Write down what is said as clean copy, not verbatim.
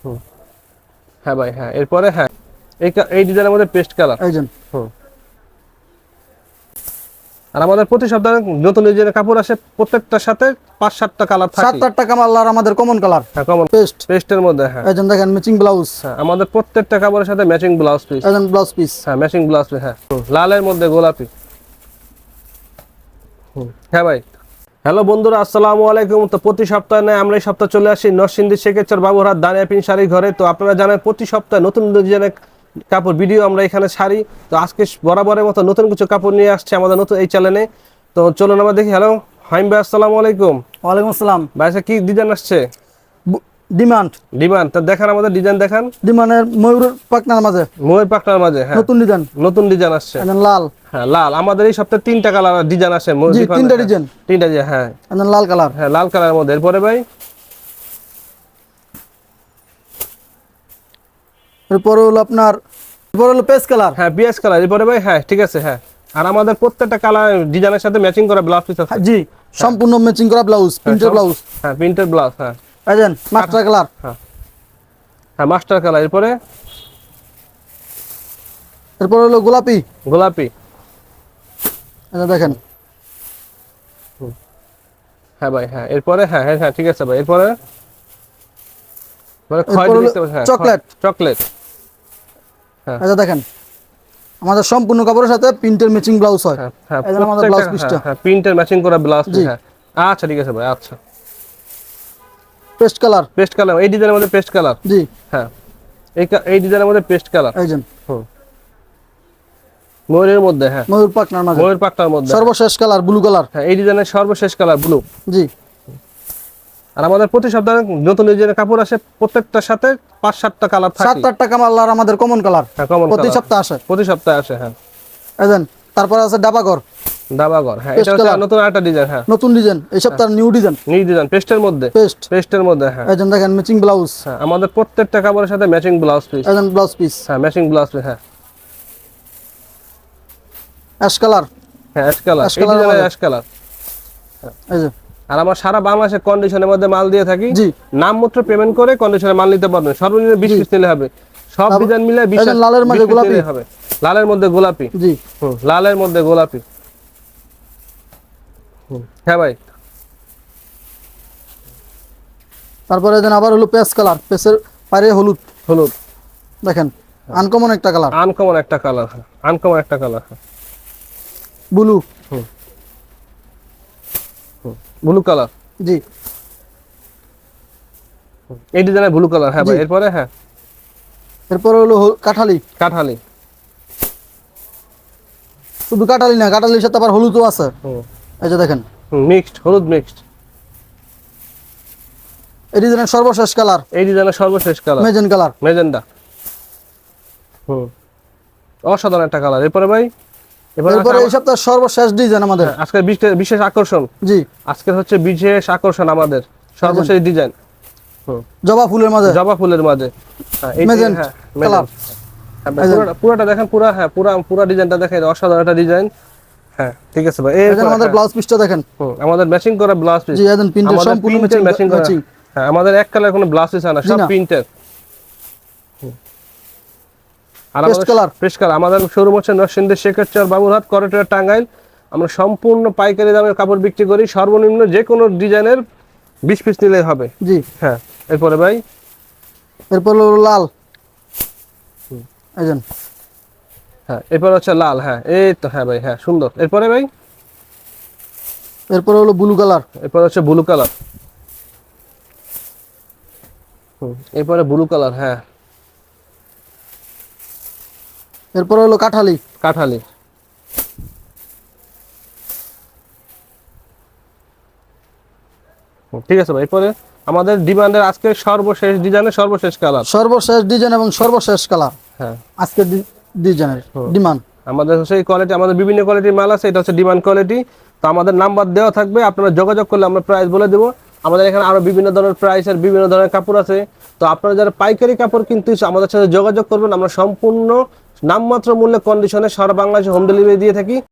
হুম, হ্যাঁ ভাই হ্যাঁ। এরপরে হ্যাঁ, এই ডিজাইনের মধ্যে পেস্ট কালার। এই যে আর আমাদের প্রতি সপ্তাহে নতুন ডিজাইনের কাপড় আসে, প্রত্যেকটার সাথে 5-7টা কালার থাকে। 7-8টা কালার আমাদের কমন কালার। হ্যাঁ, কমন পেস্ট। পেস্টের মধ্যে হ্যাঁ। এই যে দেখেন ম্যাচিং ব্লাউজ। হ্যাঁ, আমাদের প্রত্যেকটা কাপড়ের সাথে ম্যাচিং ব্লাউজ পিস। এই যে ব্লাউজ পিস। হ্যাঁ, ম্যাচিং ব্লাউজ পিস হ্যাঁ। লালের মধ্যে গোলাপি। হ্যাঁ ভাই। হ্যালো বন্ধুরা, আসসালামু আলাইকুম। তো প্রতি সপ্তাহে নয়, আমরা এই সপ্তাহে চলে আসি নরসিংদী শেখেরচর বাবুরহাট দানিয়াপিন শাড়ি ঘরে। তো আপনারা জানেন প্রতি সপ্তাহে নতুন ডিজাইনের কাপড় ভিডিও আমরা এখানে ছাড়ি। তো আজকে বরাবরের মতো নতুন কিছু কাপড় নিয়ে আসছে আমাদের নতুন এই চ্যানেলে। তো চলুন আমরা দেখি। হ্যালো হাইম ভাই, আসসালামু আলাইকুম। ওয়ালাইকুম আসসালাম ভাই কি ডিজাইন আসছে? ডিমান্ড। ডিমান্ড তো দেখান, আমাদের ডিজাইন দেখান। ডিমান্ডের ময়ূর পাখনার মাঝে, ময়ূর পাখনার মাঝে হ্যাঁ, নতুন ডিজাইন। নতুন ডিজাইন আসছে। একদম লাল। হ্যাঁ লাল। আমাদের এই সপ্তাহে 3টা কালার ডিজাইন আসে। জি, 3টা ডিজাইন। 3টা ডিজাইন হ্যাঁ। একদম লাল কালার। হ্যাঁ, লাল কালারের মধ্যে। এরপরে ভাই এরপরে হলো আপনার, এরপরে হলো পেস্ট কালার। হ্যাঁ, পিএস কালার। এরপরে ভাই হ্যাঁ, ঠিক আছে হ্যাঁ। আর আমাদের প্রত্যেকটা কালার ডিজাইনের সাথে ম্যাচিং করা ব্লাউজ পিস আছে। জি, সম্পূর্ণ ম্যাচিং করা ব্লাউজ, প্রিন্টের ব্লাউজ। হ্যাঁ, প্রিন্টের ব্লাউজ হ্যাঁ। এই যে মাস্টার কালার। হ্যাঁ হ্যাঁ, মাস্টার কালার। এরপরে এরপরে হলো গোলাপি। গোলাপি। এই যে দেখেন। হ্যাঁ ভাই হ্যাঁ। এরপরে হ্যাঁ হ্যাঁ হ্যাঁ, ঠিক আছে ভাই। এরপরে মানে খয়েরি দেখতে পাচ্ছেন। হ্যাঁ, চকলেট। চকলেট। এই যে দেখেন, আমাদের সম্পূর্ণ কাপড়ের সাথে প্রিন্টের ম্যাচিং ব্লাউজ হয়। হ্যাঁ হ্যাঁ, এই যে আমাদের ব্লাউজ পিসটা। হ্যাঁ, প্রিন্টের ম্যাচিং করা ব্লাউজ পিস জি। হ্যাঁ। আচ্ছা ঠিক আছে ভাই। আচ্ছা, পেস্ট কালার। Paste colour. এই ডিজাইনের মধ্যে পেস্ট কালার। জি। হ্যাঁ, এই ডিজাইনের মধ্যে পেস্ট কালার। এই যে হুম, ময়ূরের মধ্যে হ্যাঁ, ময়ূর পাখনার মাঝে, ময়ূর পাখনার মধ্যে। সর্বশেষ কালার ব্লু কালার। হ্যাঁ, এই ডিজাইনের সর্বশেষ কালার ব্লু। জি। আর আমাদের প্রতি সপ্তাহে নতুন ডিজাইনের কাপড় আসে, প্রত্যেকটার সাথে 5-7টা কালার থাকে। 7-8টা কালার আমাদের কমন কালার। হ্যাঁ, কমন প্রতি কালার সপ্তাহে আসে। প্রতি সপ্তাহে আসে হ্যাঁ। এই যে তারপর আছে ডাবাগর, দাবাগর। হ্যাঁ, পেস্ট এটা হচ্ছে কালার। নতুন আরেকটা ডিজাইন হ্যাঁ। নতুন ডিজাইন, এই সপ্তাহের নিউ ডিজাইন। নিউ ডিজাইন পেস্টের মধ্যে। পেস্ট। পেস্টের মধ্যে হ্যাঁ। এই যে দেখেন ম্যাচিং ব্লাউজ। হ্যাঁ, আমাদের প্রত্যেকটা কাপড়ের সাথে ম্যাচিং ব্লাউজ পিস। এই যে ব্লাউজ পিস। হ্যাঁ, ম্যাচিং ব্লাউজ পিস হ্যাঁ। Ash colour. হ্যাঁ, অ্যাশ কালার। অ্যাশ এই কালার ডিজাইনের আমাদের। Ash colour. এই যে আর আমরা সারা বাংলাদেশে কন্ডিশনের মধ্যে মাল দিয়ে থাকি। জি। নামমাত্র পেমেন্ট করে কন্ডিশনে মাল নিতে পারবেন। সর্বনিম্ন 20 পিস নিলে হবে। সব ডিজাইন মিলে 20 এই যে লালের মধ্যে গোলাপি হবে। লালের মধ্যে গোলাপি। জি। হুম, লালের মধ্যে গোলাপি। হ্যাঁ ভাই। তারপরে দেন আবার হলো পেস্ট কালার, পেস্টের পারে হলুদ। হলুদ। দেখেন আনকমন একটা কালার। আনকমন একটা কালার। আনকমন একটা কালার। ব্লু। Blue colour. জি। এই ডিজাইনের ব্লু কালার হ্যাঁ ভাই। জি। এরপরে হ্যাঁ, এরপরে হলো কাঠালি। কাঠালি। শুধু কাঠালি না, কাঠালির সাথে আবার হলুদও আছে। এই যে দেখেন মিক্সড, হলুদ মিক্সড। এই ডিজাইনের সর্বশেষ কালার, এই ডিজাইনের সর্বশেষ কালার মেজেন কালার। মেজেন্ডা। অসাধারণ একটা কালার। এরপরে ভাই এরপরে এই সপ্তাহের সর্বশেষ ডিজাইন আমাদের। আজকের বিশেষ আকর্ষণ। জি। আজকের হচ্ছে বিশেষ আকর্ষণ আমাদের সর্বশেষ ডিজাইন। জবা ফুলের মাঝে, জবা ফুলের মাঝে। হ্যাঁ, এই মেজেন্ট হ্যাঁ, কালার। পুরোটা দেখেন, পুরা ডিজাইনটা দেখেন, অসাধারণ একটা ডিজাইন। হ্যাঁ, ঠিক আছে ভাই। এই যে আমাদের ব্লাউজ পিসটা দেখেন। আমাদের ম্যাচিং করা ব্লাউজ পিস। জি, একদম প্রিন্টের সম্পূর্ণ ম্যাচিং করা। ম্যাচিং। হ্যাঁ, আমাদের এক কালার কোনো ব্লাউজ পিস না, সব প্রিন্টের। আর পেস্ট কালার। Paste colour. আমাদের শোরুম হচ্ছে নরসিংদী শেখেরচর বাবুরহাট করটিয়া টাঙ্গাইল। আমরা সম্পূর্ণ পাইকারি দামে কাপড় বিক্রি করি। সর্বনিম্ন যে কোনো ডিজাইনের 20 পিস নিলেই হবে। জি। হ্যাঁ, এরপরে ভাই এরপর হলো লাল। এই যে হ্যাঁ, এরপর হচ্ছে লাল। হ্যাঁ, এই তো হ্যাঁ ভাই হ্যাঁ, সুন্দর। এরপরে ভাই এরপর হলো ব্লু কালার। এরপর হচ্ছে ব্লু কালার। এরপরে ব্লু কালার হ্যাঁ। এরপর হলো কাঠালি। কাঠালি। ঠিক আছে ভাই। এরপরে আমাদের ডিমান্ডের আজকে সর্বশেষ ডিজাইনের সর্বশেষ কালার। সর্বশেষ ডিজাইন এবং সর্বশেষ কালার হ্যাঁ, আজকের ডিজাইনের ডিমান্ড। আমাদের হচ্ছে এই কোয়ালিটি, আমাদের বিভিন্ন কোয়ালিটির মাল আছে। এটা হচ্ছে ডিমান্ড কোয়ালিটি। তো আমাদের নাম্বার দেওয়া থাকবে, আপনারা যোগাযোগ করলে আমরা প্রাইস বলে দেবো। আমাদের এখানে আরো বিভিন্ন ধরনের প্রাইসের বিভিন্ন ধরনের কাপড় আছে। তো আপনারা যারা পাইকারি কাপড় কিনতে আমাদের সাথে যোগাযোগ করবেন। আমরা সম্পূর্ণ নামমাত্র মূল্যে কন্ডিশনে সারা বাংলাদেশে হোম ডেলিভারি দিয়ে থাকি।